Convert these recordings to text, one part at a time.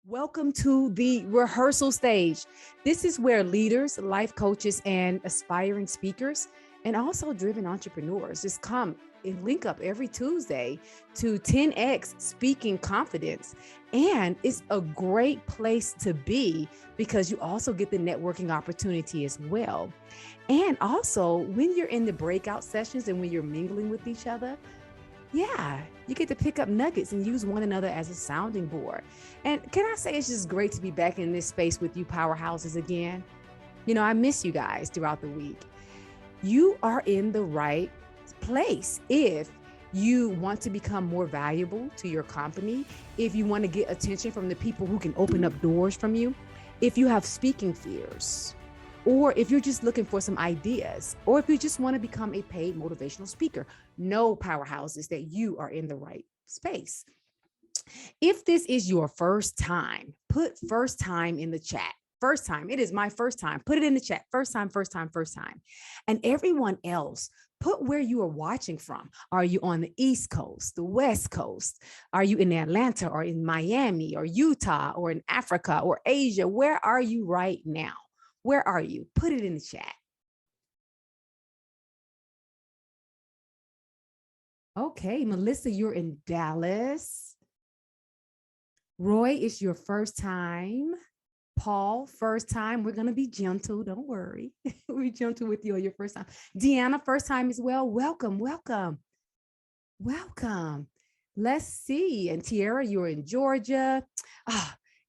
Welcome to the Rehearsal Stage. This is where leaders, life coaches, and aspiring speakers, and also driven entrepreneurs just come and link up every Tuesday to 10x speaking confidence. And it's a great place to be because you also get the networking opportunity as well. And also, when you're in the breakout sessions and when you're mingling with each other, you get to pick up nuggets and use one another as a sounding board. And can I say it's just great to be back in this space with you powerhouses again? I miss you guys throughout the week. You are in the right place if you want to become more valuable to your company, if you want to get attention from the people who can open up doors from you, if you have speaking fears, or if you're just looking for some ideas, or if you just want to become a paid motivational speaker. Know, powerhouses, that you are in the right space. If this is your first time, put first time in the chat. First time. It is my first time. Put it in the chat. First time, first time, first time. And everyone else, put where you are watching from. Are you on the East Coast, the West Coast? Are you in Atlanta or in Miami or Utah or in Africa or Asia? Where are you right now? Where are you? Put it in the chat. Okay, Melissa, you're in Dallas. Roy, it's your first time. Paul, first time. We're going to be gentle. Don't worry. We're gentle with you on your first time. Deanna, first time as well. Welcome, welcome, welcome. Let's see. And Tiara, you're in Georgia.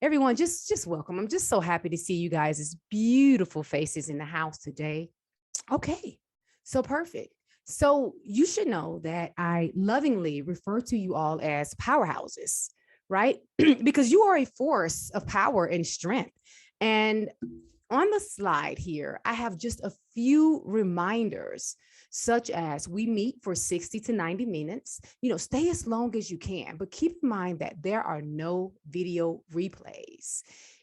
Everyone, just welcome. I'm just so happy to see you guys. It's beautiful faces in the house today. Okay, so perfect. So you should know that I lovingly refer to you all as powerhouses, right? Because you are a force of power and strength. And on the slide here, I have just a few reminders, such as we meet for 60 to 90 minutes. Stay as long as you can, but keep in mind that there are no video replays.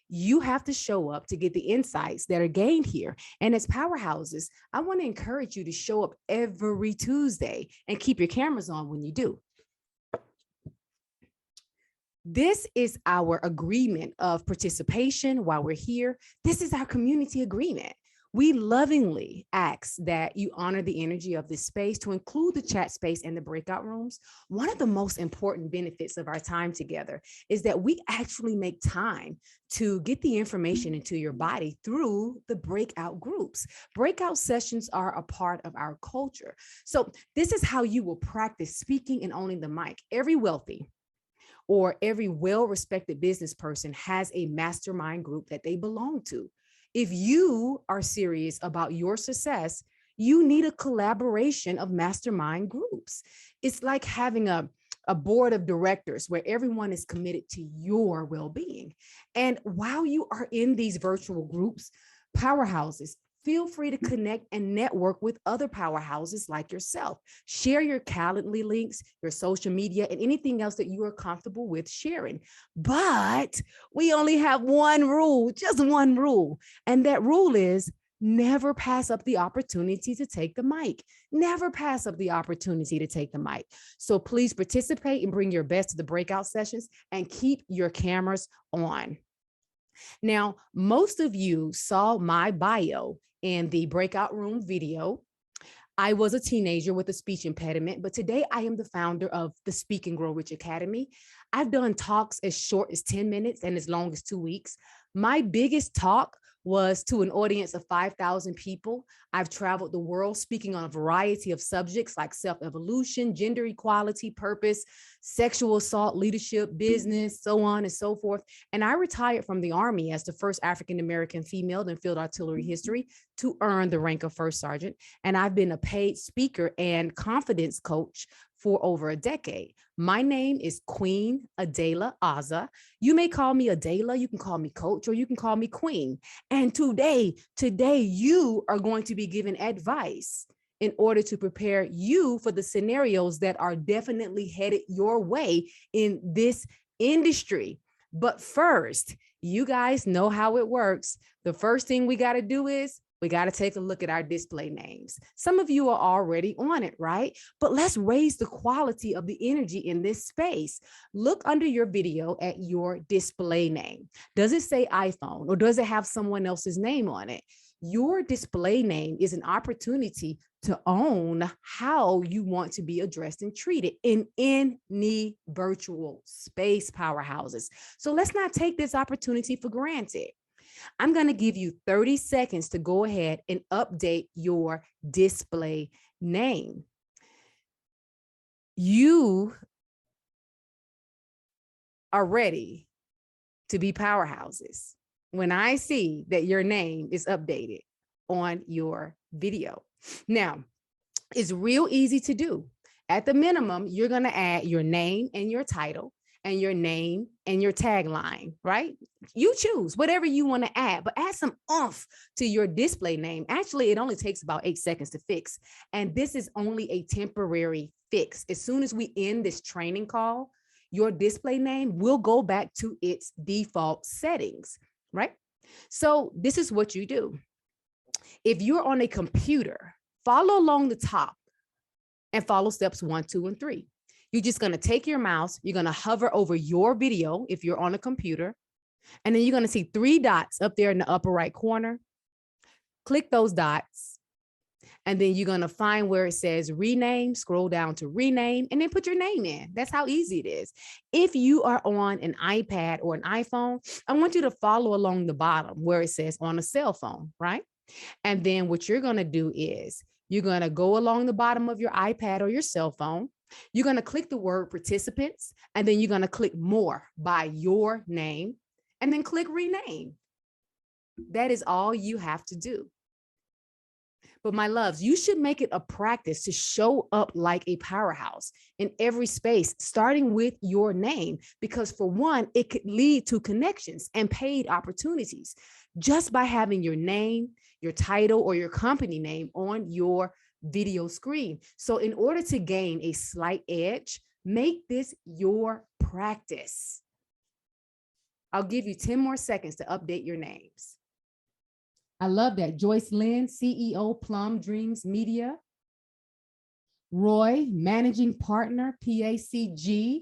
You have to show up to get the insights that are gained here. And as powerhouses, I want to encourage you to show up every Tuesday and keep your cameras on when you do. This is our agreement of participation while we're here. This is our community agreement. We lovingly ask that you honor the energy of this space to include the chat space and the breakout rooms. One of the most important benefits of our time together is that we actually make time to get the information into your body through the breakout groups. Breakout sessions are a part of our culture. So this is how you will practice speaking and owning the mic. Every wealthy or every well-respected business person has a mastermind group that they belong to. If you are serious about your success, you need a collaboration of mastermind groups. It's like having a board of directors where everyone is committed to your well-being. And while you are in these virtual groups, powerhouses, feel free to connect and network with other powerhouses like yourself. Share your Calendly links, your social media, and anything else that you are comfortable with sharing. But we only have one rule, just one rule. And that rule is never pass up the opportunity to take the mic. Never pass up the opportunity to take the mic. So please participate and bring your best to the breakout sessions and keep your cameras on. Now, most of you saw my bio in the breakout room video. I was a teenager with a speech impediment, but today I am the founder of the Speak and Grow Rich Academy. I've done talks as short as 10 minutes and as long as 2 weeks. My biggest talk was to an audience of 5,000 people. I've traveled the world speaking on a variety of subjects like self-evolution, gender equality, purpose, sexual assault, leadership, business, so on and so forth. And I retired from the Army as the first African-American female in field artillery history to earn the rank of first sergeant. And I've been a paid speaker and confidence coach for over a decade. My name is Queen Adalah Aza. You may call me Adalah, you can call me Coach, or you can call me Queen. And today you are going to be given advice in order to prepare you for the scenarios that are definitely headed your way in this industry. But first, you guys know how it works. The first thing we got to do is We got to take a look at our display names. Some of you are already on it, right? But let's raise the quality of the energy in this space. Look under your video at your display name. Does it say iPhone or does it have someone else's name on it? Your display name is an opportunity to own how you want to be addressed and treated in any virtual space, powerhouses. So let's not take this opportunity for granted. I'm going to give you 30 seconds to go ahead and update your display name. You are ready to be powerhouses when I see that your name is updated on your video. Now, it's real easy to do. At the minimum, you're going to add your name and your title and your name and your tagline, right? You choose whatever you want to add, but add some oomph to your display name. Actually, it only takes about 8 seconds to fix. And this is only a temporary fix. As soon as we end this training call, your display name will go back to its default settings, right? So this is what you do. If you're on a computer, follow along the top and follow steps 1, 2, and 3. You're just going to take your mouse. You're going to hover over your video if you're on a computer. And then you're going to see 3 dots up there in the upper right corner. Click those dots. And then you're going to find where it says rename, scroll down to rename, and then put your name in. That's how easy it is. If you are on an iPad or an iPhone, I want you to follow along the bottom where it says on a cell phone, right? And then what you're going to do is you're going to go along the bottom of your iPad or your cell phone. You're going to click the word participants, and then you're going to click more by your name, and then click rename. That is all you have to do. But my loves, you should make it a practice to show up like a powerhouse in every space, starting with your name, because for one, it could lead to connections and paid opportunities just by having your name, your title, or your company name on your video screen. So in order to gain a slight edge, make this your practice. I'll give you 10 more seconds to update your names. I love that. Joyce Lynn, CEO, Plum Dreams Media. Roy, Managing Partner, PACG.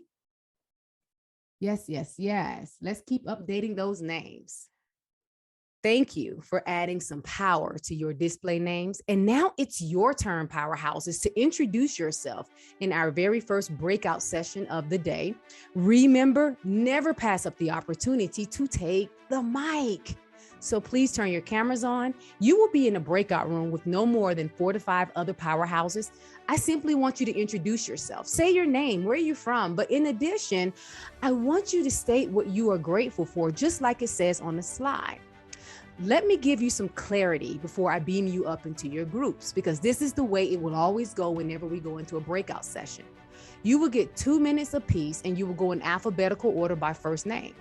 Yes, yes, yes. Let's keep updating those names. Thank you for adding some power to your display names. And now it's your turn, powerhouses, to introduce yourself in our very first breakout session of the day. Remember, never pass up the opportunity to take the mic. So please turn your cameras on. You will be in a breakout room with no more than 4 to 5 other powerhouses. I simply want you to introduce yourself. Say your name, where are you from? But in addition, I want you to state what you are grateful for, just like it says on the slide. Let me give you some clarity before I beam you up into your groups, because this is the way it will always go whenever we go into a breakout session. You will get 2 minutes apiece, and you will go in alphabetical order by first name.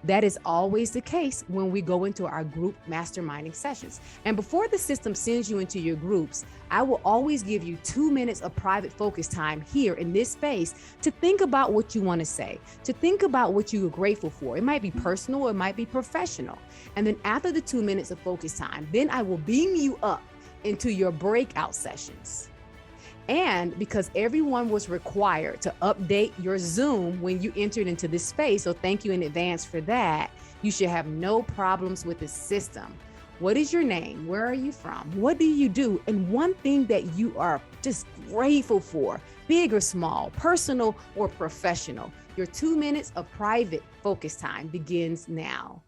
That is always the case when we go into our group masterminding sessions. And before the system sends you into your groups, I will always give you 2 minutes of private focus time here in this space to think about what you want to say, to think about what you are grateful for. It might be personal, it might be professional. And then after the 2 minutes of focus time, then I will beam you up into your breakout sessions. And because everyone was required to update your Zoom when you entered into this space, so thank you in advance for that, you should have no problems with the system. What is your name? Where are you from? What do you do? And one thing that you are just grateful for, big or small, personal or professional. Your 2 minutes of private focus time begins now.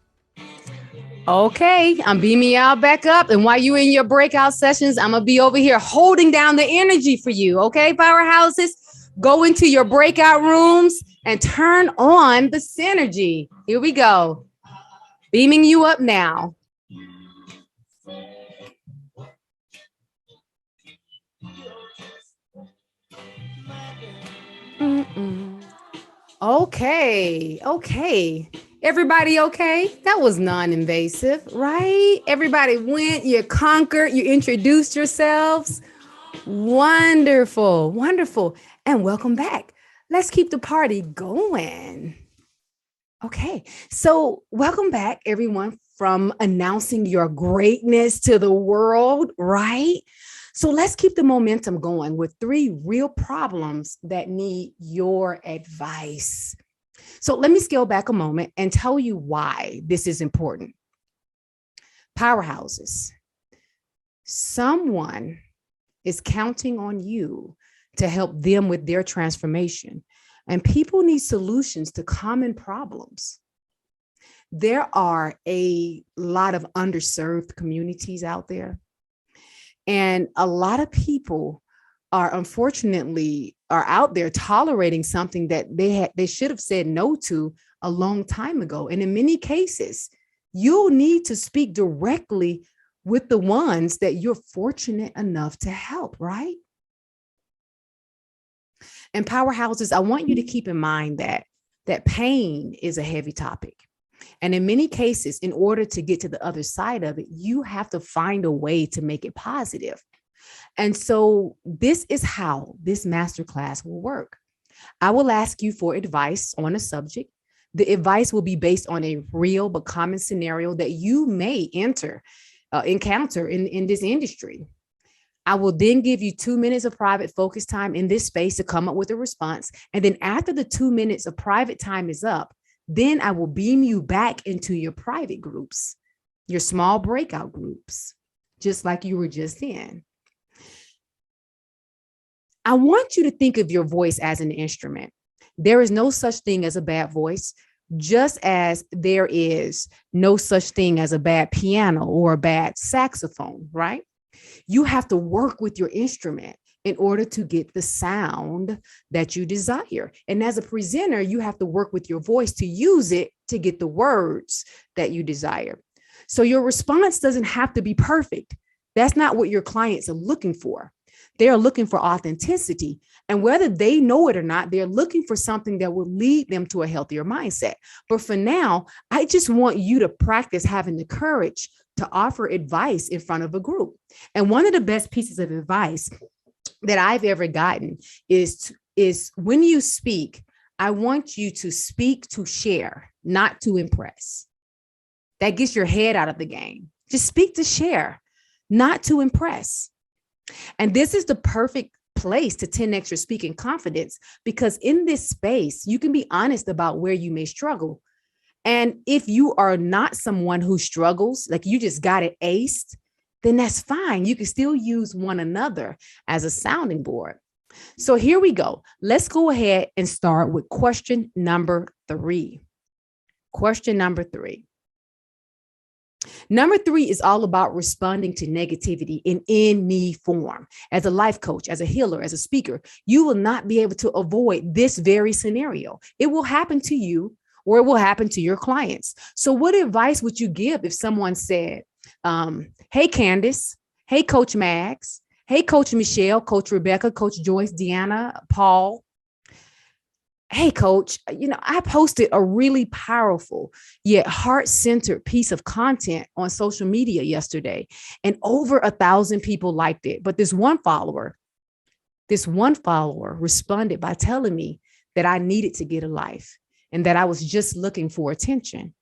Okay, I'm beaming y'all back up. And while you're in your breakout sessions, I'm going to be over here holding down the energy for you. Okay, powerhouses, go into your breakout rooms and turn on the synergy. Here we go. Beaming you up now. Okay. Everybody okay? That was non-invasive, right? Everybody went, you conquered, you introduced yourselves. Wonderful. And welcome back. Let's keep the party going. Okay, so welcome back, everyone, from announcing your greatness to the world, right? So let's keep the momentum going with 3 real problems that need your advice. So let me scale back a moment and tell you why this is important. Powerhouses. Someone is counting on you to help them with their transformation. And people need solutions to common problems. There are a lot of underserved communities out there. And a lot of people are unfortunately out there tolerating something that they should have said no to a long time ago. And in many cases, you'll need to speak directly with the ones that you're fortunate enough to help, right? And powerhouses, I want you to keep in mind that pain is a heavy topic. And in many cases, in order to get to the other side of it, you have to find a way to make it positive. And so this is how this masterclass will work. I will ask you for advice on a subject. The advice will be based on a real but common scenario that you may encounter in this industry. I will then give you 2 minutes of private focus time in this space to come up with a response. And then after the 2 minutes of private time is up, then I will beam you back into your private groups, your small breakout groups, just like you were just in. I want you to think of your voice as an instrument. There is no such thing as a bad voice, just as there is no such thing as a bad piano or a bad saxophone, right? You have to work with your instrument in order to get the sound that you desire. And as a presenter, you have to work with your voice to use it to get the words that you desire. So your response doesn't have to be perfect. That's not what your clients are looking for. They're looking for authenticity. And whether they know it or not, they're looking for something that will lead them to a healthier mindset. But for now, I just want you to practice having the courage to offer advice in front of a group. And one of the best pieces of advice that I've ever gotten is when you speak, I want you to speak to share, not to impress. That gets your head out of the game. Just speak to share, not to impress. And this is the perfect place to 10x your speaking confidence, because in this space, you can be honest about where you may struggle. And if you are not someone who struggles, like you just got it aced, then that's fine. You can still use one another as a sounding board. So here we go. Let's go ahead and start with question number 3. Question number 3. Number 3 is all about responding to negativity in any form. As a life coach, as a healer, as a speaker, you will not be able to avoid this very scenario. It will happen to you, or it will happen to your clients. So what advice would you give if someone said, hey, Candace, hey, Coach Max, hey, Coach Michelle, Coach Rebecca, Coach Joyce, Deanna, Paul, hey, Coach, I posted a really powerful yet heart-centered piece of content on social media yesterday, and over 1,000 people liked it. But this one follower responded by telling me that I needed to get a life and that I was just looking for attention.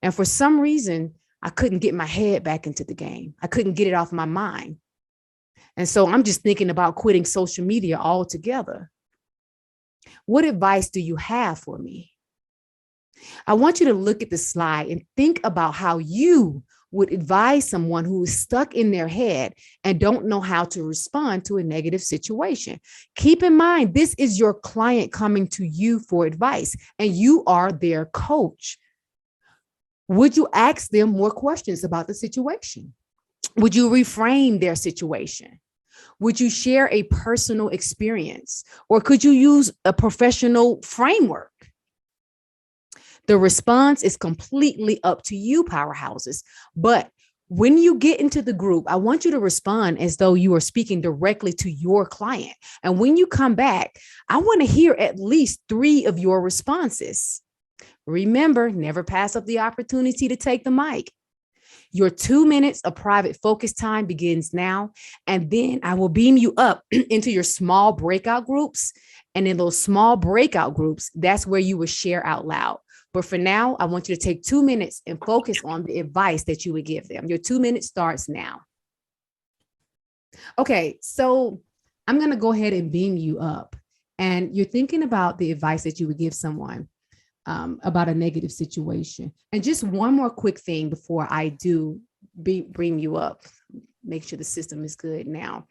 And for some reason, I couldn't get my head back into the game. I couldn't get it off my mind. And so I'm just thinking about quitting social media altogether. What advice do you have for me? I want you to look at the slide and think about how you would advise someone who is stuck in their head and don't know how to respond to a negative situation. Keep in mind, this is your client coming to you for advice, and you are their coach. Would you ask them more questions about the situation? Would you reframe their situation? Would you share a personal experience, or could you use a professional framework? The response is completely up to you, powerhouses. But when you get into the group, I want you to respond as though you are speaking directly to your client. And when you come back, I want to hear at least 3 of your responses. Remember, never pass up the opportunity to take the mic. Your 2 minutes of private focus time begins now, and then I will beam you up into your small breakout groups. And in those small breakout groups, that's where you will share out loud. But for now, I want you to take 2 minutes and focus on the advice that you would give them. Your 2 minutes starts now. Okay, so I'm going to go ahead and beam you up. And you're thinking about the advice that you would give someone about a negative situation. And just one more quick thing before I do bring you up. Make sure the system is good now.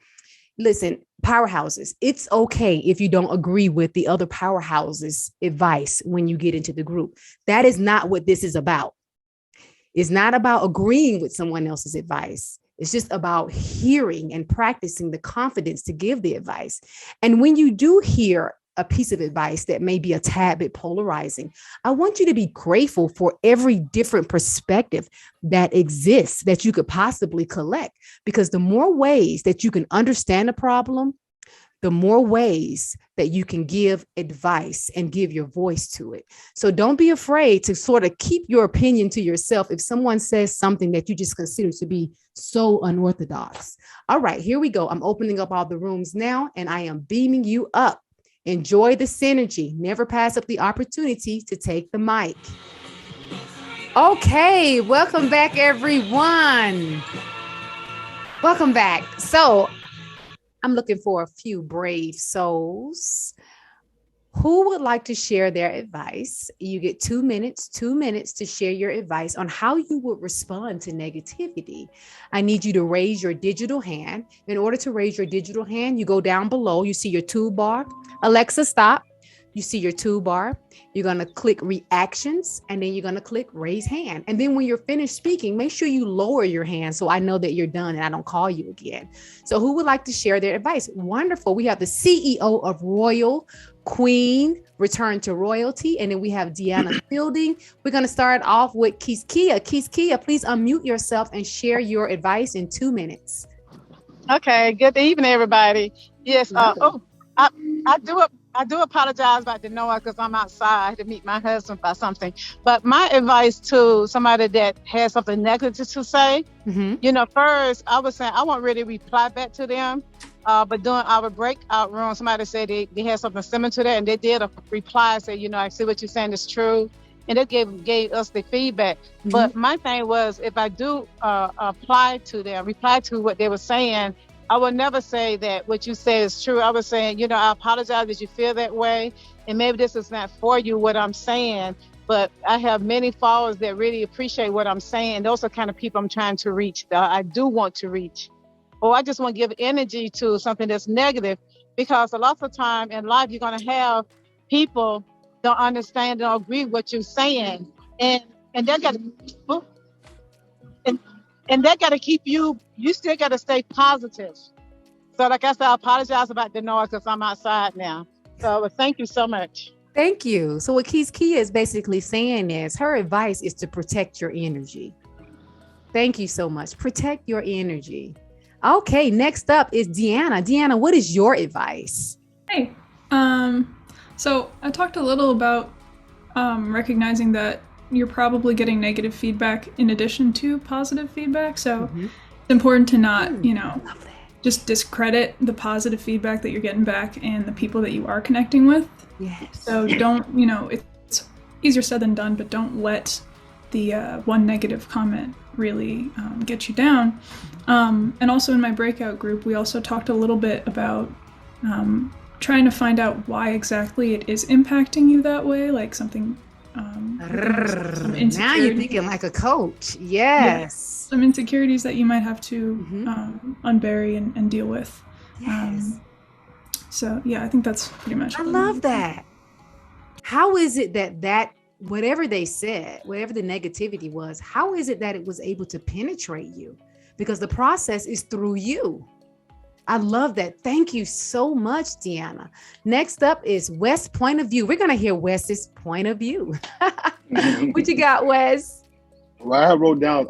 Listen, powerhouses, it's okay if you don't agree with the other powerhouses' advice when you get into the group. That is not what this is about. It's not about agreeing with someone else's advice. It's just about hearing and practicing the confidence to give the advice. And when you do hear a piece of advice that may be a tad bit polarizing, I want you to be grateful for every different perspective that exists that you could possibly collect, because the more ways that you can understand a problem, the more ways that you can give advice and give your voice to it. So don't be afraid to sort of keep your opinion to yourself if someone says something that you just consider to be so unorthodox. All right, here we go. I'm opening up all the rooms now, and I am beaming you up. Enjoy the synergy. Never pass up the opportunity to take the mic. Okay, welcome back, everyone. Welcome back. So I'm looking for a few brave souls. Who would like to share their advice? You get 2 minutes to share your advice on how you would respond to negativity. I need you to raise your digital hand. In order to raise your digital hand, you go down below. You see your toolbar. Alexa, stop. You see your toolbar. You're going to click reactions, and then you're going to click raise hand. And then when you're finished speaking, make sure you lower your hand so I know that you're done and I don't call you again. So who would like to share their advice? Wonderful. We have the CEO of Royal Queen, Return to Royalty. And then we have Deanna Fielding. We're going to start off with Kiskia. Kiskia, please unmute yourself and share your advice in 2 minutes. Okay. Good evening, everybody. Yes. I do apologize about the noise because I'm outside to meet my husband by something. But my advice to somebody that has something negative to say, first I was saying I won't really reply back to them. But during our breakout room, somebody said they had something similar to that, and they did a reply, say, I see what you're saying is true. And it gave us the feedback. But my thing was, if I do reply to what they were saying, I would never say that what you say is true. I was saying, I apologize that you feel that way. And maybe this is not for you, what I'm saying. But I have many followers that really appreciate what I'm saying. Those are kind of people I'm trying to reach, that I do want to reach. Or I just want to give energy to something that's negative. Because a lot of time in life, you're going to have people don't understand, don't agree with what you're saying. And they got and that got to keep you still got to stay positive. So like I said, I apologize about the noise because I'm outside now. So thank you so much. Thank you. So what Kiskia is basically saying is her advice is to protect your energy. Thank you so much. Protect your energy. Okay, next up is Deanna. Deanna, what is your advice? Hey, so I talked a little about recognizing that you're probably getting negative feedback in addition to positive feedback. So it's important to not, just discredit the positive feedback that you're getting back and the people that you are connecting with. Yes. So don't, it's easier said than done, but don't let the one negative comment really get you down. And also in my breakout group, we also talked a little bit about trying to find out why exactly it is impacting you that way, like something now you're thinking like a coach. Yes. Some insecurities that you might have to unbury and deal with. Yes. So yeah, I think that's pretty much. I love that. How is it that whatever they said, whatever the negativity was, how is it that it was able to penetrate you? Because the process is through you. I love that. Thank you so much, Deanna. Next up is Wes' point of view. We're going to hear Wes's point of view. What you got, Wes? Well, I wrote down,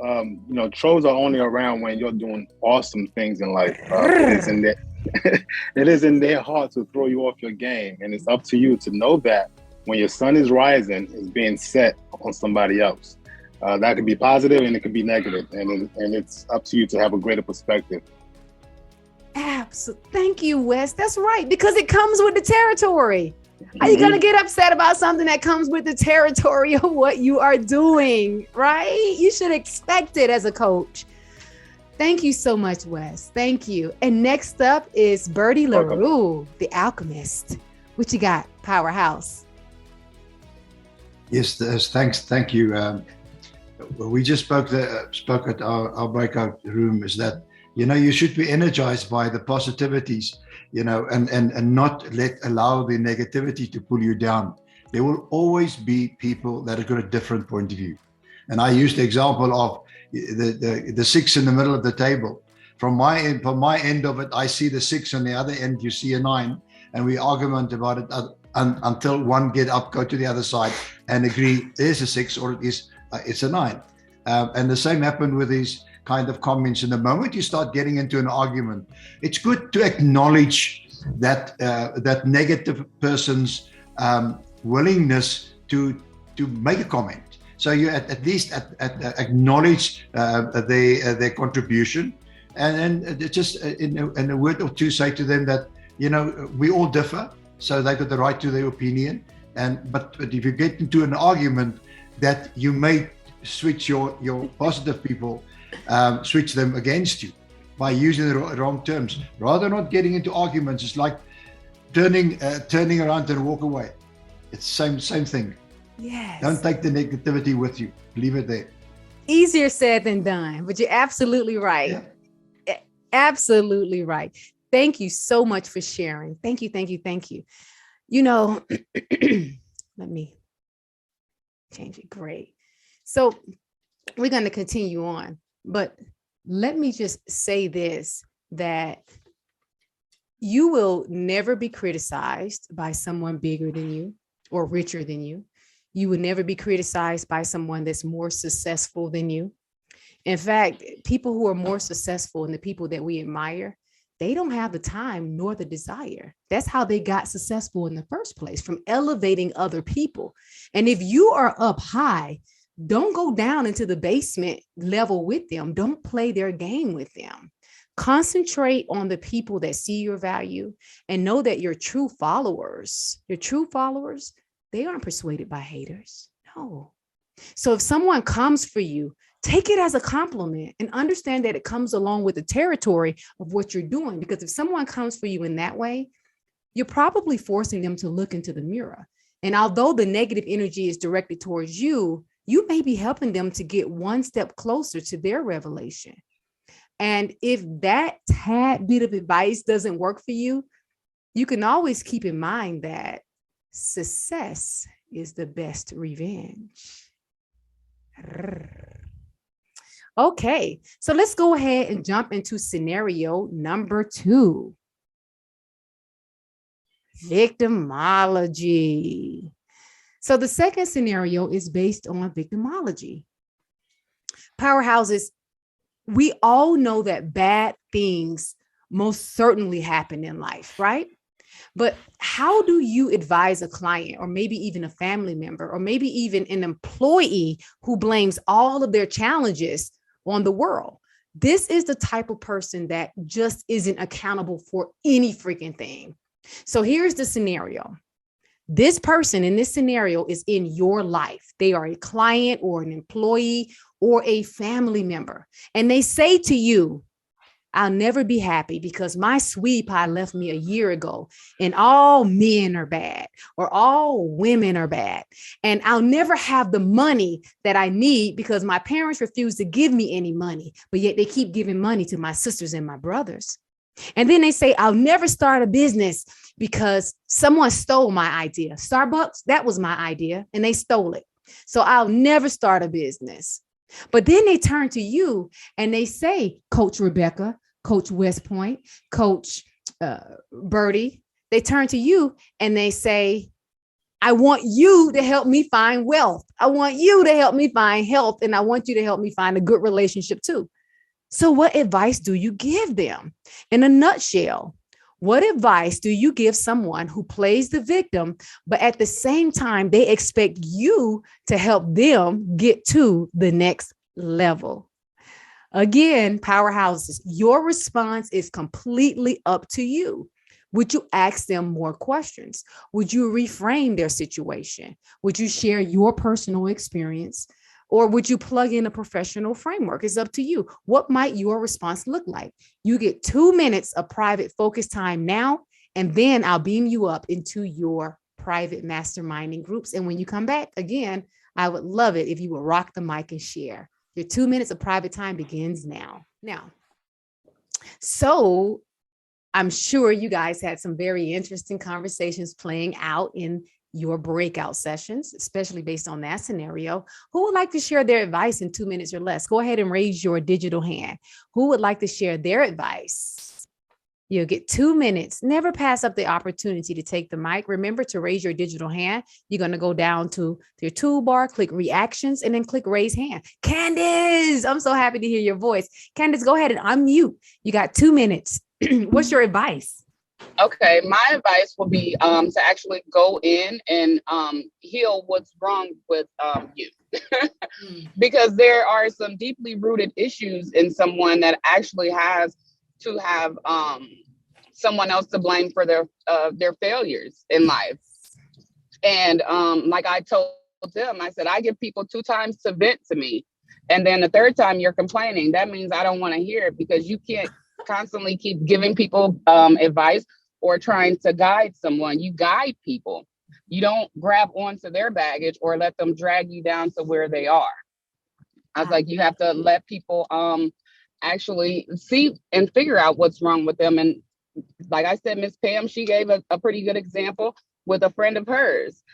trolls are only around when you're doing awesome things in life. It is in their heart to throw you off your game. And it's up to you to know that when your sun is rising, it's being set on somebody else. That could be positive and it could be negative. And it's up to you to have a greater perspective. Absolutely. Thank you, Wes. That's right. Because it comes with the territory. Are you going to get upset about something that comes with the territory of what you are doing, right? You should expect it as a coach. Thank you so much, Wes. Thank you. And next up is Bertie LaRue, the alchemist. What you got, Powerhouse? Yes, thanks. Thank you. We just spoke at our breakout room, is that, you should be energized by the positivities, and not allow the negativity to pull you down. There will always be people that have got a different point of view. And I used the example of the six in the middle of the table. From my end of it, I see the six, on the other end, you see a 9, and we argument about it until one go to the other side and agree there's a 6 or it's a 9. And the same happened with these kind of comments. And the moment you start getting into an argument, it's good to acknowledge that negative person's willingness to make a comment. So you at least acknowledge their contribution, and then just in a word or two say to them that we all differ, so they've got the right to their opinion. But if you get into an argument, that you may switch your positive people, switch them against you by using the wrong terms. Rather not getting into arguments, it's like turning around and walk away. It's same thing. Yes. Don't take the negativity with you. Leave it there. Easier said than done, but you're absolutely right. Yeah. Absolutely right. Thank you so much for sharing. Thank you. Let me change it. Great. So we're going to continue on, but let me just say this, that you will never be criticized by someone bigger than you or richer than you. You will never be criticized by someone that's more successful than you. In fact, people who are more successful and the people that we admire, they don't have the time nor the desire. That's how they got successful in the first place, from elevating other people. And if you are up high, don't go down into the basement level with them. Don't play their game with them. Concentrate on the people that see your value, and know that your true followers, they aren't persuaded by haters. No. So if someone comes for you, take it as a compliment and understand that it comes along with the territory of what you're doing. Because if someone comes for you in that way, you're probably forcing them to look into the mirror. And although the negative energy is directed towards you, you may be helping them to get one step closer to their revelation. And if that tad bit of advice doesn't work for you, you can always keep in mind that success is the best revenge. Okay, so let's go ahead and jump into scenario number 2. Victimology. So the second scenario is based on victimology. Powerhouses, we all know that bad things most certainly happen in life, right? But how do you advise a client, or maybe even a family member, or maybe even an employee who blames all of their challenges on the world? This is the type of person that just isn't accountable for any freaking thing. So here's the scenario. This person in this scenario is in your life. They are a client or an employee or a family member. And they say to you, I'll never be happy because my sweetie pie left me a year ago, and all men are bad, or all women are bad. And I'll never have the money that I need because my parents refuse to give me any money, but yet they keep giving money to my sisters and my brothers. And then they say, I'll never start a business because someone stole my idea. Starbucks, that was my idea, and they stole it. So I'll never start a business. But then they turn to you and they say, Coach Rebecca, Coach West Point, Coach Bertie, they turn to you and they say, I want you to help me find wealth. I want you to help me find health. And I want you to help me find a good relationship too. So what advice do you give them? In a nutshell, what advice do you give someone who plays the victim, but at the same time, they expect you to help them get to the next level? Again, powerhouses, your response is completely up to you. Would you ask them more questions? Would you reframe their situation? Would you share your personal experience? Or would you plug in a professional framework? It's up to you. What might your response look like? You get 2 minutes of private focus time now, and then I'll beam you up into your private masterminding groups. And when you come back, again, I would love it if you would rock the mic and share. Your 2 minutes of private time begins now. So I'm sure you guys had some very interesting conversations playing out in your breakout sessions, especially based on that scenario. Who would like to share their advice in 2 minutes or less? Go ahead and raise your digital hand. Who would like to share their advice? You'll get 2 minutes. Never pass up the opportunity to take the mic. Remember to raise your digital hand. You're going to go down to your toolbar, click reactions, and then click raise hand. Candace, I'm so happy to hear your voice. Candace, go ahead and unmute. You got 2 minutes. What's your advice? Okay, my advice will be to actually go in and heal what's wrong with you. Because there are some deeply rooted issues in someone that actually has to have someone else to blame for their failures in life. And like I told them, I said, I give people 2 times to vent to me. And then the 3rd time you're complaining. That means I don't want to hear it, because you can't constantly keep giving people advice or trying to guide someone. You guide people. You don't grab onto their baggage or let them drag you down to where they are. I was like, you have to let people actually see and figure out what's wrong with them. And like I said, Miss Pam, she gave a pretty good example with a friend of hers.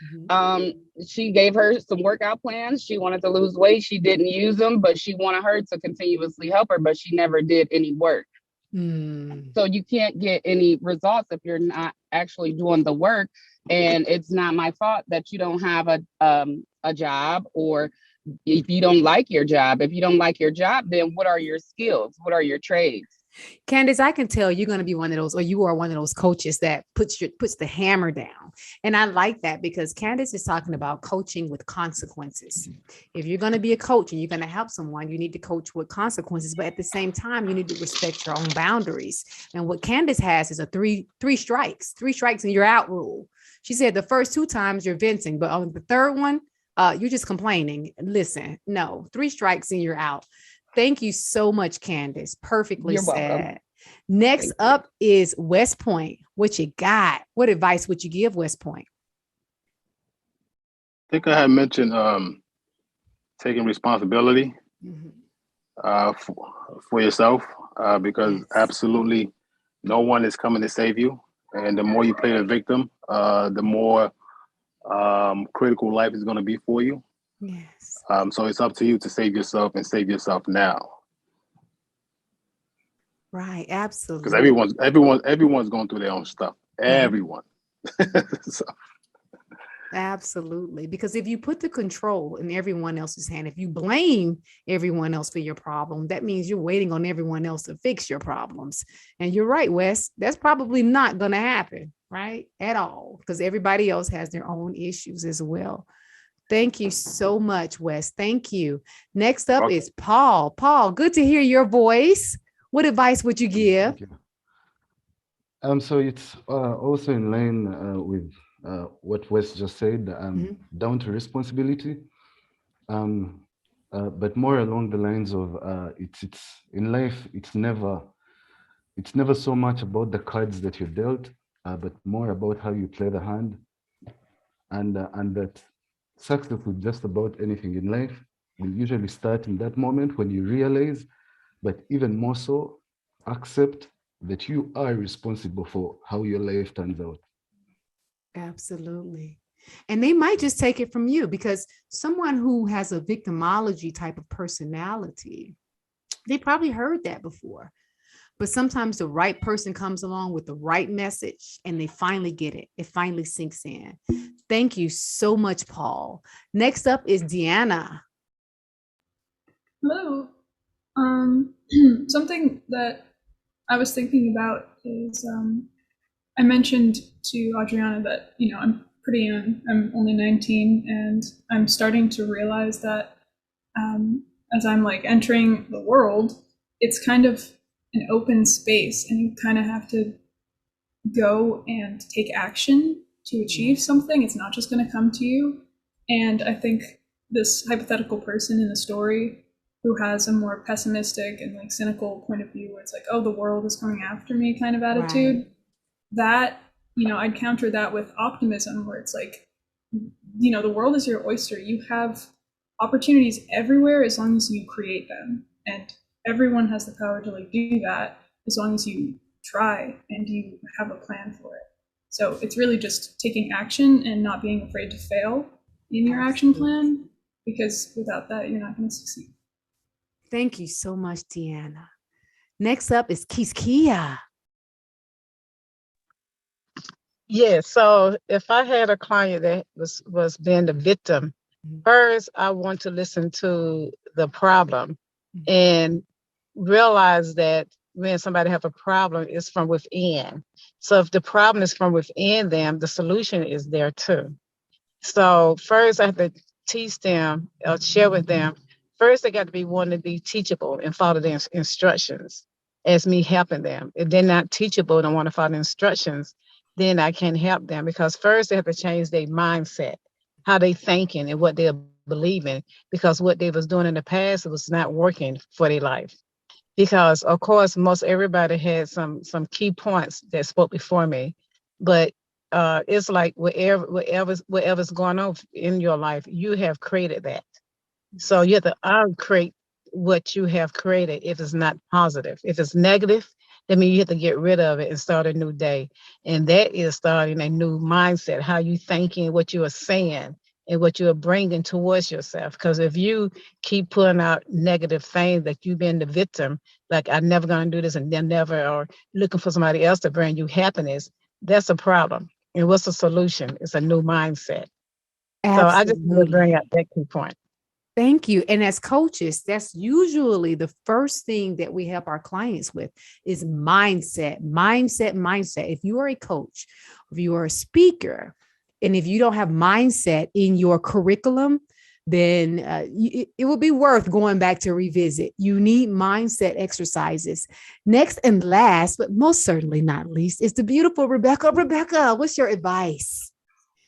She gave her some workout plans. She wanted to lose weight. She didn't use them, but she wanted her to continuously help her, but she never did any work. So you can't get any results if you're not actually doing the work. And it's not my fault that you don't have a job, or if you don't like your job. If you don't like your job, then what are your skills? What are your trades? Candace, I can tell you're going to be one of those, or you are one of those coaches that puts the hammer down. And I like that, because Candace is talking about coaching with consequences. If you're going to be a coach and you're going to help someone, you need to coach with consequences. But at the same time, you need to respect your own boundaries. And what Candace has is a three strikes and you're out rule. She said the first 2 times you're venting, but on the 3rd one, you're just complaining. Listen, no, 3 strikes and you're out. Thank you so much, Candace. Perfectly You're said. welcome. Next up is West Point. What you got? What advice would you give, West Point? I think I had mentioned taking responsibility for yourself, because absolutely no one is coming to save you. And the more you play the victim, the more critical life is going to be for you. Yes. So it's up to you to save yourself, and save yourself now. Right. Absolutely. Because everyone's going through their own stuff. Everyone. So. Absolutely. Because if you put the control in everyone else's hand, if you blame everyone else for your problem, that means you're waiting on everyone else to fix your problems. And you're right, Wes, that's probably not going to happen, right? At all, because everybody else has their own issues as well. Thank you so much, Wes. Thank you. Next up is Paul. Paul, good to hear your voice. What advice would you give? So it's also in line with what Wes just said, down to responsibility, but more along the lines of it's in life. It's never so much about the cards that you're dealt, but more about how you play the hand, and that success with just about anything in life will usually start in that moment when you realize, but even more so, accept that you are responsible for how your life turns out. Absolutely. And they might just take it from you, because someone who has a victimology type of personality, they probably heard that before. But sometimes the right person comes along with the right message and they finally get it. It finally sinks in. Thank you so much, Paul. Next up is Deanna. Hello. Something that I was thinking about is I mentioned to Adriana that, I'm pretty young. I'm only 19, and I'm starting to realize that as I'm like entering the world, it's kind of an open space, and you kind of have to go and take action to achieve something. It's not just going to come to you. And I think this hypothetical person in the story who has a more pessimistic and like cynical point of view, where it's like, oh, the world is coming after me kind of attitude, right. That, you know, I'd counter that with optimism, where it's like, you know, the world is your oyster. You have opportunities everywhere as long as you create them. And everyone has the power to like do that as long as you try and you have a plan for it. So it's really just taking action and not being afraid to fail in your action plan, because without that, you're not going to succeed. Thank you so much, Deanna. Next up is Kiskia. Yeah, so if I had a client that was being the victim, first I want to listen to the problem and realize that when somebody have a problem, it's from within. So if the problem is from within them, the solution is there too. So first I have to teach them, share with them. First, they got to be wanting to be teachable and follow the instructions as me helping them. If they're not teachable and don't want to follow the instructions, then I can help them, because first they have to change their mindset, how they thinking and what they're believing, because what they was doing in the past, it was not working for their life. Because of course, most everybody had some key points that spoke before me, but it's like whatever's going on in your life, you have created that. So you have to uncreate what you have created if it's not positive. If it's negative, that means you have to get rid of it and start a new day. And that is starting a new mindset, how you thinking, what you are saying, and what you are bringing towards yourself. Because if you keep putting out negative things, that you've been the victim, like I'm never going to do this and then never, or looking for somebody else to bring you happiness, that's a problem. And what's the solution? It's a new mindset. Absolutely. So I just want to bring out that key point. Thank you. And as coaches, that's usually the first thing that we help our clients with is mindset. If you are a coach, if you are a speaker, and if you don't have mindset in your curriculum, then it will be worth going back to revisit. You need mindset exercises. Next and last, but most certainly not least, is the beautiful Rebecca. Rebecca, what's your advice?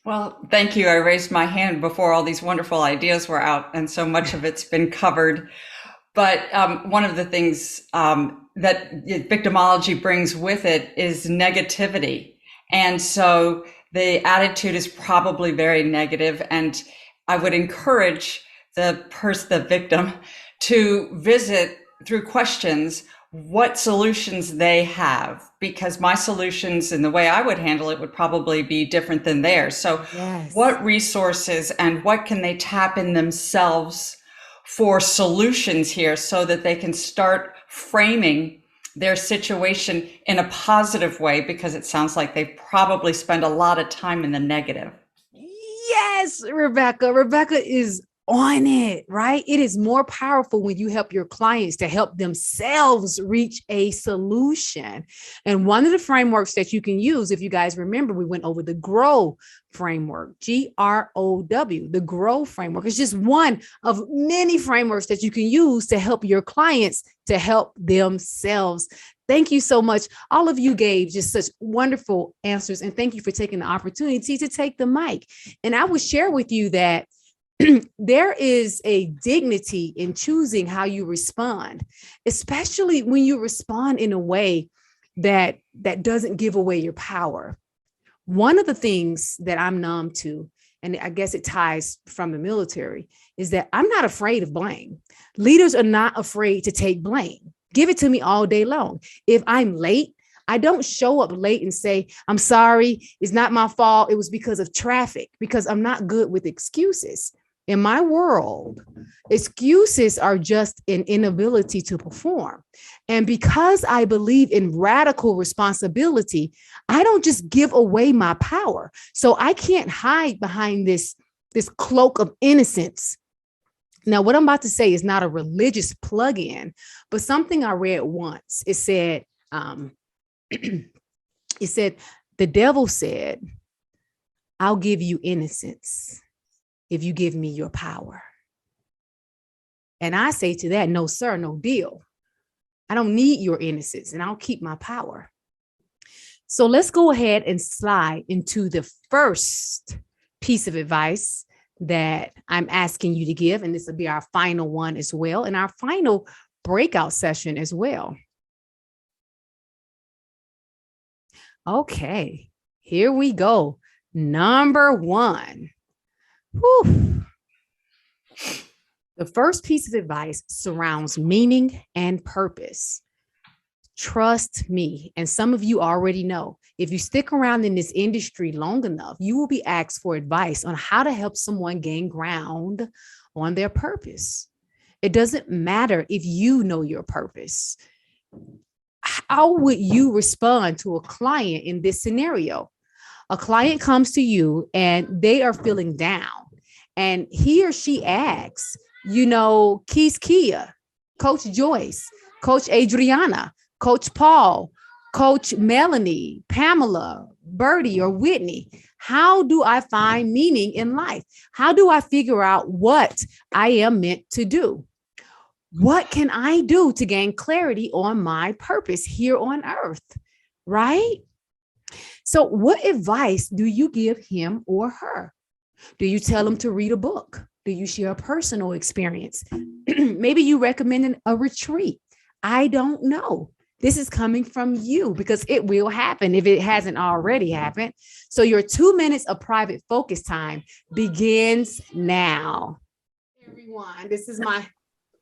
Well, thank you. I raised my hand before all these wonderful ideas were out, and so much of it's been covered. But one of the things that victimology brings with it is negativity. And so the attitude is probably very negative. And I would encourage the victim to visit through questions what solutions they have, because my solutions and the way I would handle it would probably be different than theirs. So yes. What resources and what can they tap in themselves for solutions here so that they can start framing their situation in a positive way, because it sounds like they probably spend a lot of time in the negative. Yes, Rebecca. Rebecca is on it, right? It is more powerful when you help your clients to help themselves reach a solution. And one of the frameworks that you can use, if you guys remember, we went over the GROW framework, GROW, the GROW framework. It's just one of many frameworks that you can use to help your clients to help themselves. Thank you so much. All of you gave just such wonderful answers. And thank you for taking the opportunity to take the mic. And I will share with you that there is a dignity in choosing how you respond, especially when you respond in a way that doesn't give away your power. One of the things that I'm numb to, and I guess it ties from the military, is that I'm not afraid of blame. Leaders are not afraid to take blame. Give it to me all day long. If I'm late, I don't show up late and say, I'm sorry, it's not my fault. It was because of traffic, because I'm not good with excuses. In my world, excuses are just an inability to perform. And because I believe in radical responsibility, I don't just give away my power. So I can't hide behind this cloak of innocence. Now, what I'm about to say is not a religious plug-in, but something I read once. It said, the devil said, I'll give you innocence if you give me your power. And I say to that, no, sir, no deal. I don't need your innocence, and I'll keep my power. So let's go ahead and slide into the first piece of advice that I'm asking you to give. And this will be our final one as well, and our final breakout session as well. Okay, here we go. Number one. Whew. The first piece of advice surrounds meaning and purpose. Trust me, and some of you already know, if you stick around in this industry long enough, you will be asked for advice on how to help someone gain ground on their purpose. It doesn't matter if you know your purpose. How would you respond to a client in this scenario? A client comes to you and they are feeling down, and he or she asks, Keys Kia, Coach Joyce, Coach Adriana, Coach Paul, Coach Melanie, Pamela, Bertie, or Whitney, how do I find meaning in life? How do I figure out what I am meant to do? What can I do to gain clarity on my purpose here on earth? Right? So what advice do you give him or her? Do you tell them to read a book? Do you share a personal experience? Maybe you recommend a retreat. I don't know. This is coming from you because it will happen if it hasn't already happened. So your 2 minutes of private focus time begins now. Everyone, this is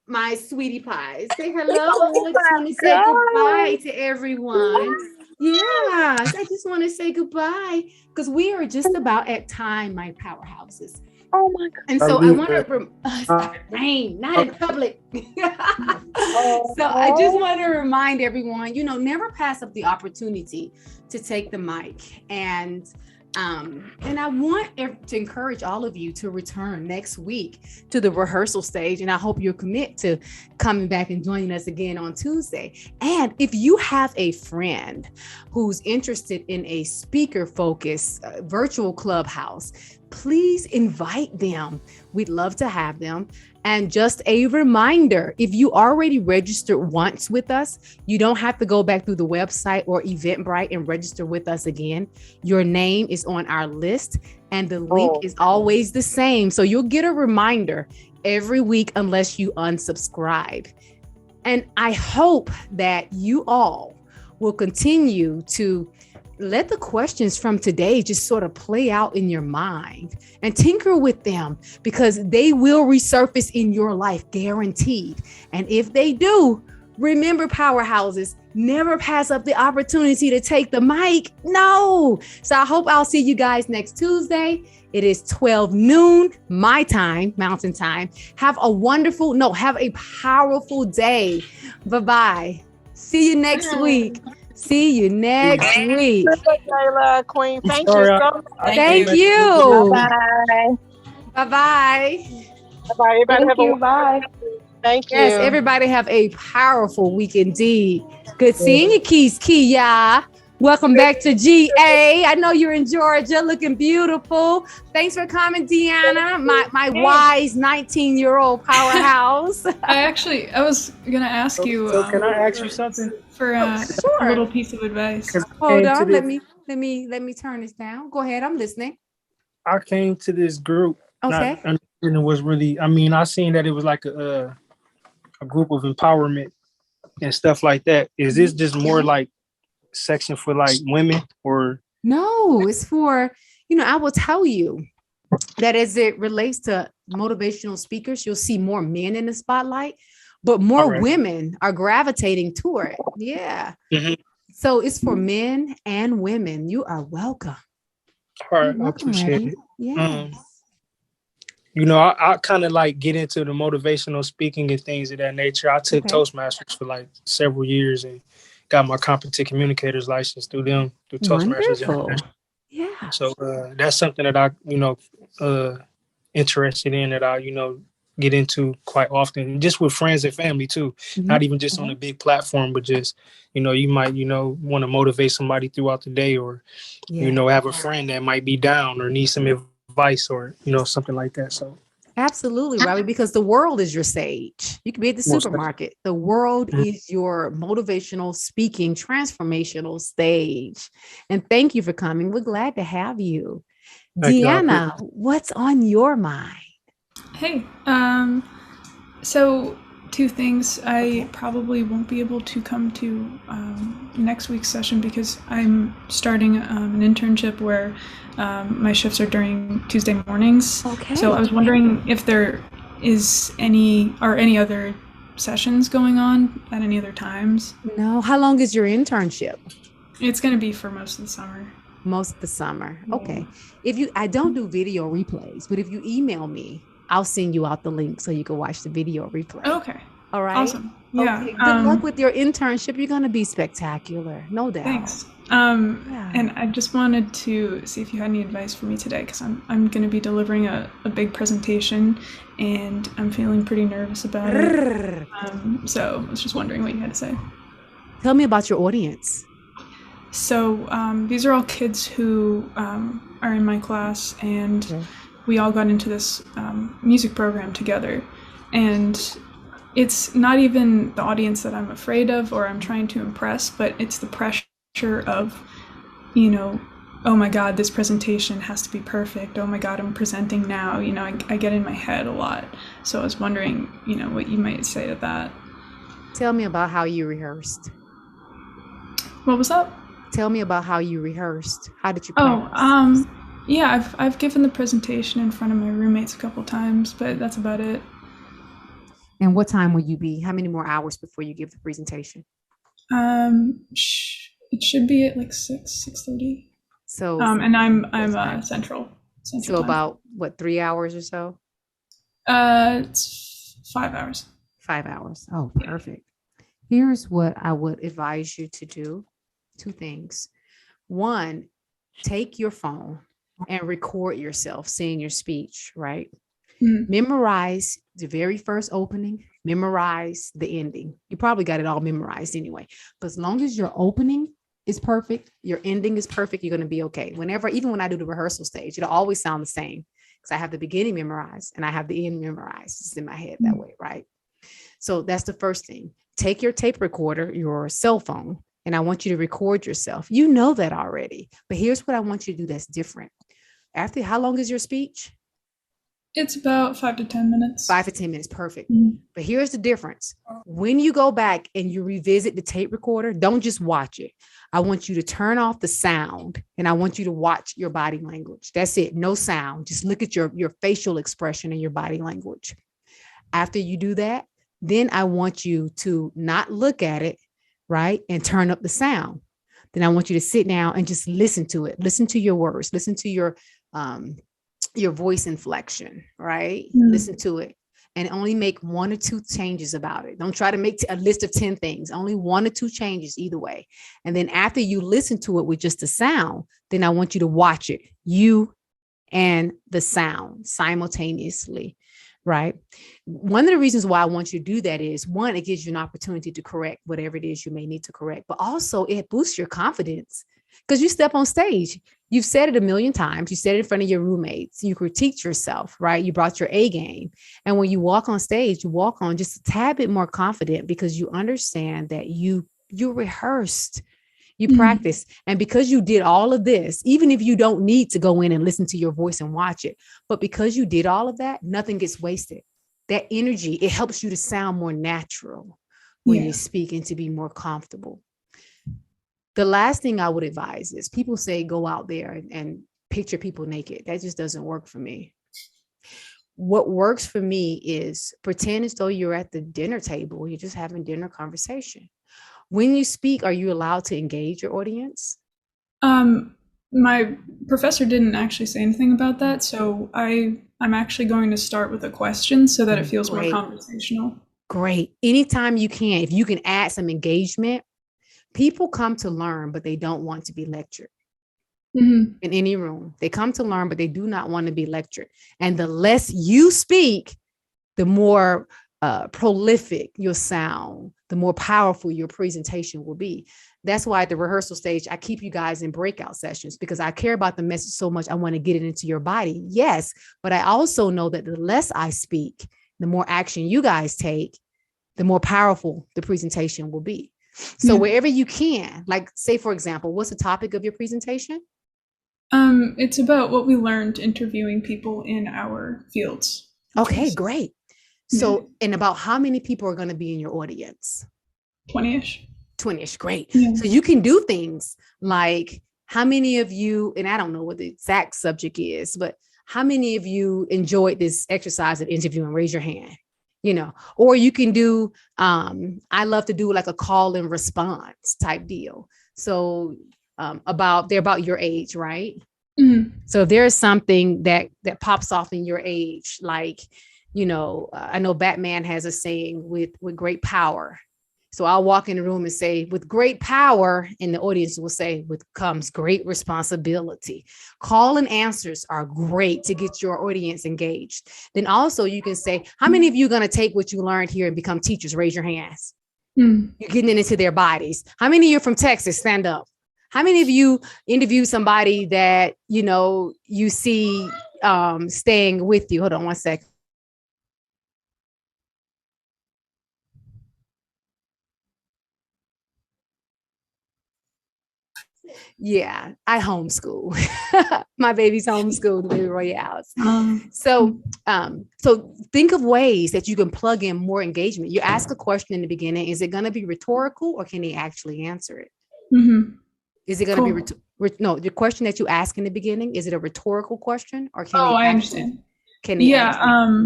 my sweetie pies. Say hello. I just want to say goodbye to everyone. Yes, I just want to say goodbye because we are just about at time, my powerhouses. Oh my God. And so I want to rain, not in public. So I just want to remind everyone, never pass up the opportunity to take the mic. And I want to encourage all of you to return next week to the rehearsal stage. And I hope you'll commit to coming back and joining us again on Tuesday. And if you have a friend who's interested in a speaker-focused virtual clubhouse, please invite them. We'd love to have them. And just a reminder, if you already registered once with us, you don't have to go back through the website or Eventbrite and register with us again. Your name is on our list and the link is always the same. So you'll get a reminder every week unless you unsubscribe. And I hope that you all will continue to let the questions from today just sort of play out in your mind and tinker with them because they will resurface in your life, guaranteed. And if they do, remember, powerhouses, never pass up the opportunity to take the mic. No. So I hope I'll see you guys next Tuesday. It is 12 noon, my time, Mountain Time. Have a powerful day. Bye-bye. See you next week. See you next week. Adalah, Queen. Thank you so much. Thank you. Bye. Bye-bye. Bye-bye. Everybody Bye. Thank you. Yes, everybody have a powerful week indeed. Good seeing you, Keys Kia. Welcome back to GA. I know you're in Georgia, looking beautiful. Thanks for coming, Deanna, my wise 19-year-old powerhouse. I was gonna ask you. So can I ask you something? For a little piece of advice. Hold on, let me turn this down. Go ahead, I'm listening. I came to this group. Okay. And it was really, I seen that it was like a group of empowerment and stuff like that. Is this just more like section for like women or? No, it's for, I will tell you that as it relates to motivational speakers, you'll see more men in the spotlight, but more women are gravitating toward it. Yeah. Mm-hmm. So it's for men and women. You are welcome. All right. I appreciate it. Yes. I kind of like get into the motivational speaking and things of that nature. I took Toastmasters for like several years and got my competent communicators license through Toastmasters. Wonderful. Yeah. So that's something that I, interested in, that I, get into quite often, just with friends and family too. Mm-hmm. Not even just on a big platform, but just, you might, want to motivate somebody throughout the day, or, have a friend that might be down or need some advice or, something like that. So Absolutely, Robbie, because the world is your stage. You can be at the supermarket. The world is your motivational speaking, transformational stage. And thank you for coming. We're glad to have you. Deanna, what's on your mind? Hey, so two things. I probably won't be able to come to next week's session because I'm starting an internship where my shifts are during Tuesday mornings. Okay. So I was wondering if there is any other sessions going on at any other times. No. How long is your internship? It's going to be for most of the summer. Most of the summer. Okay. I don't do video replays, but if you email me, I'll send you out the link so you can watch the video replay. Okay. All right. Awesome. Yeah. Okay. Good luck with your internship. You're going to be spectacular. No doubt. Thanks. And I just wanted to see if you had any advice for me today, because I'm going to be delivering a big presentation and I'm feeling pretty nervous about it. So I was just wondering what you had to say. Tell me about your audience. So these are all kids who are in my class, and we all got into this music program together. And it's not even the audience that I'm afraid of or I'm trying to impress, but it's the pressure of, oh my God, this presentation has to be perfect. Oh my God, I'm presenting now. I get in my head a lot. So I was wondering, what you might say to that. Tell me about how you rehearsed. What was that? Tell me about how you rehearsed. How did you practice? Yeah, I've given the presentation in front of my roommates a couple times, but that's about it. And what time will you be? How many more hours before you give the presentation? It should be at like 6:30. So and I'm central. So time. About what, 3 hours or so? It's 5 hours. 5 hours. Oh, perfect. Here's what I would advise you to do. 2 things. 1, take your phone and record yourself saying your speech, right? Memorize the very first opening, memorize the ending. You probably got it all memorized anyway, but as long as your opening is perfect, your ending is perfect, you're going to be okay. Even when I do the rehearsal stage, it'll always sound the same because I have the beginning memorized and I have the end memorized. It's in my head that way, right? So that's the first thing. Take your tape recorder, your cell phone, and I want you to record yourself. You know that already, but here's what I want you to do that's different. How long is your speech? It's about 5 to 10 minutes. 5 to 10 minutes. Perfect. But here's the difference. When you go back and you revisit the tape recorder, don't just watch it. I want you to turn off the sound and I want you to watch your body language. That's it. No sound. Just look at your facial expression and your body language. After you do that, then I want you to not look at it, right? And turn up the sound. Then I want you to sit down and just listen to it. Listen to your words. Listen to your voice inflection, right? Listen to it and only make 1 or 2 changes about it. Don't try to make a list of 10 things, only 1 or 2 changes either way. And then after you listen to it with just the sound, then I want you to watch it, you and the sound simultaneously, right? One of the reasons why I want you to do that is, 1, it gives you an opportunity to correct whatever it is you may need to correct, but also it boosts your confidence because you step on stage. You've said it a million times. You said it in front of your roommates. You critiqued yourself, right? You brought your A game. And when you walk on stage, you walk on just a tad bit more confident because you understand that you rehearsed, you practiced. And because you did all of this, even if you don't need to go in and listen to your voice and watch it, but because you did all of that, nothing gets wasted. That energy, it helps you to sound more natural when you speak and to be more comfortable. The last thing I would advise is people say, go out there and picture people naked. That just doesn't work for me. What works for me is pretend as though you're at the dinner table. You're just having dinner conversation. When you speak, are you allowed to engage your audience? My professor didn't actually say anything about that. So I'm actually going to start with a question so that it feels more conversational. Great. Anytime you can, if you can add some engagement. People come to learn, but they don't want to be lectured in any room. They come to learn, but they do not want to be lectured. And the less you speak, the more prolific your sound, the more powerful your presentation will be. That's why at the rehearsal stage, I keep you guys in breakout sessions because I care about the message so much. I want to get it into your body. Yes. But I also know that the less I speak, the more action you guys take, the more powerful the presentation will be. So wherever you can, like say, for example, what's the topic of your presentation? It's about what we learned interviewing people in our fields. Okay, great. So, and about how many people are going to be in your audience? 20-ish. 20-ish, great. Yeah. So you can do things like how many of you, and I don't know what the exact subject is, but how many of you enjoyed this exercise of interviewing? Raise your hand, you know, or you can do, I love to do like a call and response type deal. So they're about your age, right? Mm-hmm. So if there's something that pops off in your age, like, you know, I know Batman has a saying with great power. So I'll walk in the room and say, with great power, and the audience will say, with comes great responsibility. Call and answers are great to get your audience engaged. Then also you can say, how many of you are going to take what you learned here and become teachers? Raise your hands. You're getting it into their bodies. How many of you are from Texas? Stand up. How many of you interview somebody that, you know, you see staying with you? Hold on one second. Yeah, I homeschool. My baby's homeschooled, baby Royales. So think of ways that you can plug in more engagement. You ask a question in the beginning. Is it going to be rhetorical or can they actually answer it? Mm-hmm. Is it going to be no? The question that you ask in the beginning, is it a rhetorical question or can they? I understand. Can they? Yeah,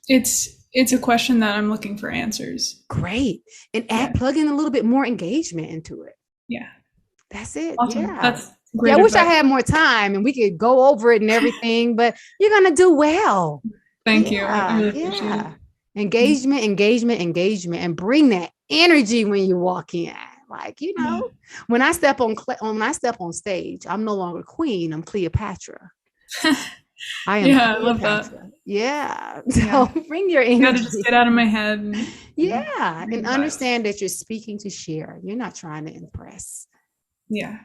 it's a question that I'm looking for answers. Great, and plug in a little bit more engagement into it. Yeah. That's it. Awesome. Yeah. That's great. Yeah, I wish I had more time and we could go over it and everything, but you're going to do well. Thank you. I really appreciate it. Engagement, and bring that energy when you walk in. Like, you know, when I step on stage, I'm no longer queen, I'm Cleopatra. I am I love that. Yeah. So bring your energy. You gotta just get out of my head. And understand that you're speaking to share. You're not trying to impress. Yeah.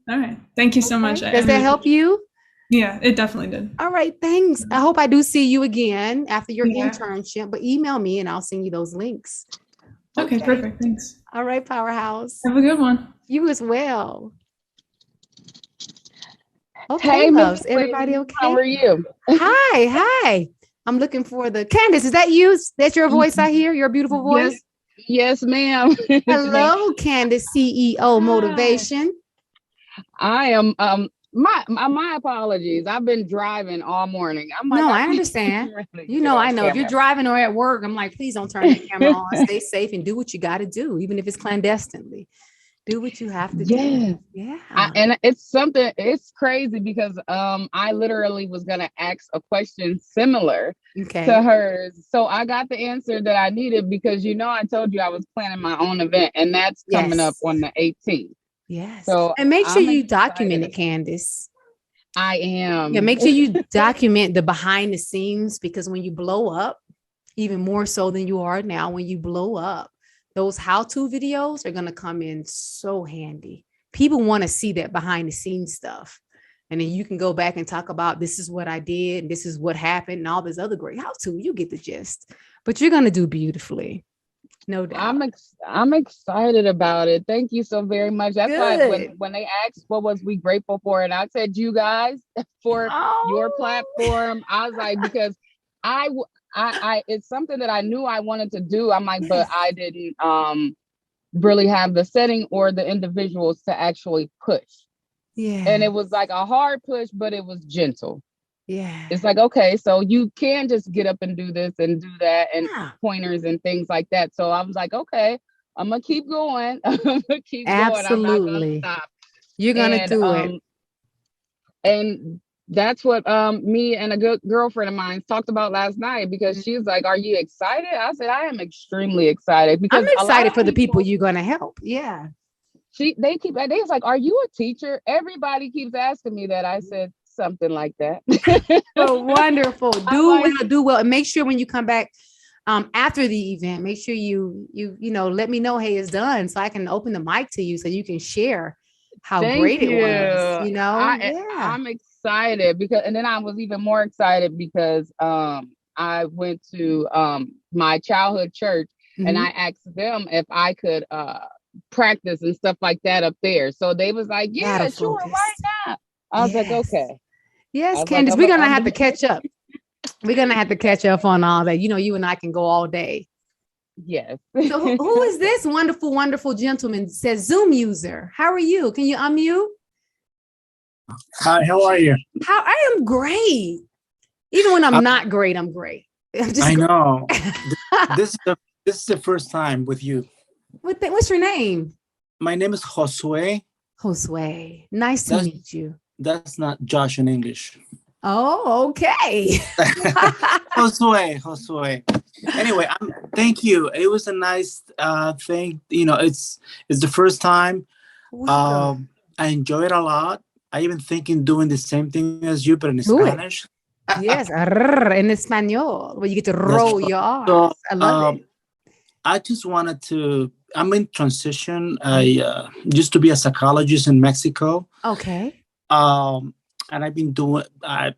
All right. Thank you so much. Does that help you? Yeah, it definitely did. All right. Thanks. I hope I do see you again after your internship, but email me and I'll send you those links. Okay, perfect. Thanks. All right, Powerhouse. Have a good one. You as well. Okay, loves. Everybody okay? How are you? Hi. I'm looking for Candace, is that you? That's your voice I hear? Your beautiful voice? Yes, ma'am. Hello, Candace, CEO Motivation. I am my apologies. I've been driving all morning. I understand. I know. If you're driving or at work, I'm like, please don't turn the camera on. Stay safe and do what you got to do, even if it's clandestinely. Do what you have to do. Yeah. And it's crazy because I literally was going to ask a question similar to hers. So I got the answer that I needed because, I told you I was planning my own event and that's coming up on the 18th. Yes. So and make sure you document it, Candace. I am. Yeah. Make sure you document the behind the scenes because when you blow up, even more so than you are now, when you blow up, those how-to videos are going to come in so handy. People want to see that behind the scenes stuff. And then you can go back and talk about this is what I did, and this is what happened, and all this other great how-to. You get the gist. But you're going to do beautifully. No doubt. I'm excited about it. Thank you so very much. That's why when they asked what was we grateful for, and I said you guys for your platform, I was like, because I it's something that I knew I wanted to do. I'm like, but I didn't really have the setting or the individuals to actually push. Yeah. And it was like a hard push, but it was gentle. Yeah. It's like, okay, so you can just get up and do this and do that and pointers and things like that. So I was like, okay, I'm going to keep going. I'm going to keep going. I'm not going to stop. You're going to do it. And that's what me and a good girlfriend of mine talked about last night because she's like, are you excited? I said, I am extremely excited because I'm excited for the people you're going to help. Yeah. They was like, are you a teacher? Everybody keeps asking me that. I said something like that. So wonderful. Do well. And make sure when you come back after the event, make sure you let me know, hey, it's done, so I can open the mic to you so you can share how great it was. I'm excited and then I was even more excited because I went to my childhood church and I asked them if I could practice and stuff like that up there. So they was like, yeah, sure, why not? I was like, okay. Yes, Candace, we're going to have to catch up. We're going to have to catch up on all that. You and I can go all day. Yes. So who is this wonderful, wonderful gentleman? It says Zoom user. How are you? Can you unmute? Hi, how are you? I am great. Even when I'm not great, I'm great. I know. This is the first time with you. What's your name? My name is Josue. Josue. Nice to meet you. That's not Josh in English. Oh, okay. Josue. Anyway, thank you. It was a nice thing. It's the first time. I enjoy it a lot. I even thinking doing the same thing as you, but in Spanish. Yes, in Espanol, where you get to roll your R's. So, I love it. I just wanted to. I'm in transition. I used to be a psychologist in Mexico. Okay. And I've been doing. I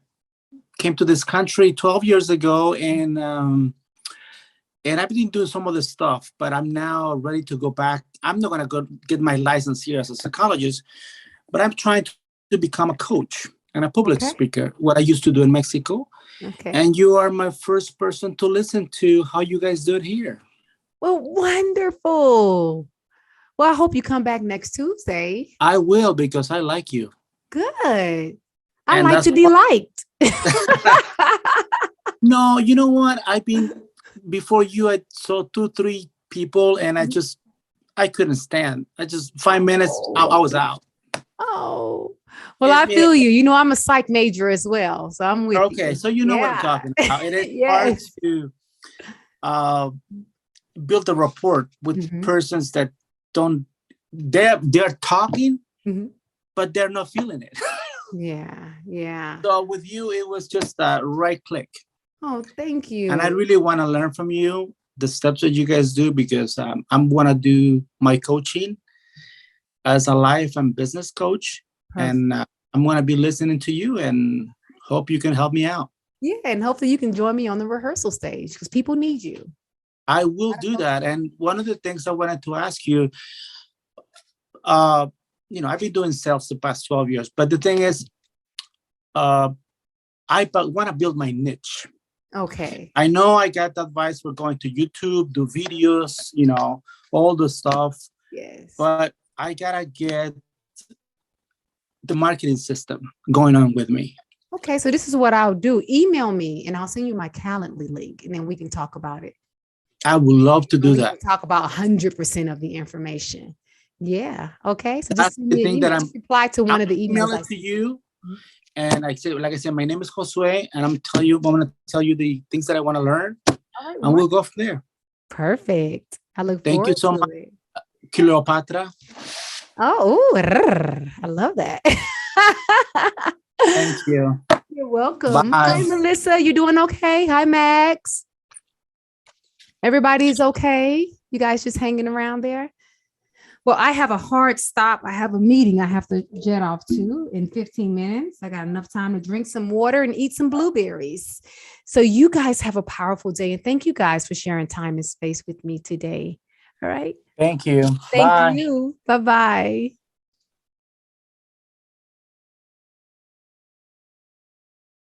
came to this country 12 years ago, and I've been doing some of this stuff. But I'm now ready to go back. I'm not gonna go get my license here as a psychologist, but I'm trying to become a coach and a public speaker. What I used to do in Mexico. Okay. And you are my first person to listen to how you guys do it here. Well, wonderful. Well, I hope you come back next Tuesday. I will, because I like you. Good. I like to be liked. No, you know what? Before you, I saw 2-3 people and I couldn't stand. 5 minutes, I was out. Oh, well, I feel you. I'm a psych major as well. So I'm with you. Okay, so you know what I'm talking about. It is hard to build a rapport with persons that they're talking, but they're not feeling it. Yeah. So with you, it was just a right click. Oh, thank you. And I really want to learn from you the steps that you guys do, because I'm going to do my coaching as a life and business coach. Perfect. And I'm going to be listening to you and hope you can help me out. Yeah, and hopefully you can join me on the rehearsal stage, because people need you. I will do that. And one of the things I wanted to ask you, I've been doing sales the past 12 years, but the thing is, I want to build my niche. Okay. I know I got the advice for going to YouTube, do videos, all the stuff. Yes. But I got to get the marketing system going on with me. Okay. So this is what I'll do. Email me and I'll send you my Calendly link, and then we can talk about it. I would love to do that. Talk about 100% of the information. Yeah. Okay. So that's the thing that I'm reply to one of the emails. Email it to you. And like I said, my name is Josue, and I'm going to tell you the things that I want to learn, and we'll go from there. Perfect. I look forward to it. Thank you so much, Cleopatra. Oh, I love that. Thank you. You're welcome. Bye. Hi, Melissa. You doing okay? Hi, Max. Everybody's okay? You guys just hanging around there? Well, I have a hard stop. I have a meeting I have to jet off to in 15 minutes. I got enough time to drink some water and eat some blueberries. So you guys have a powerful day. And thank you guys for sharing time and space with me today. All right. Thank you. Thank you. Bye-bye.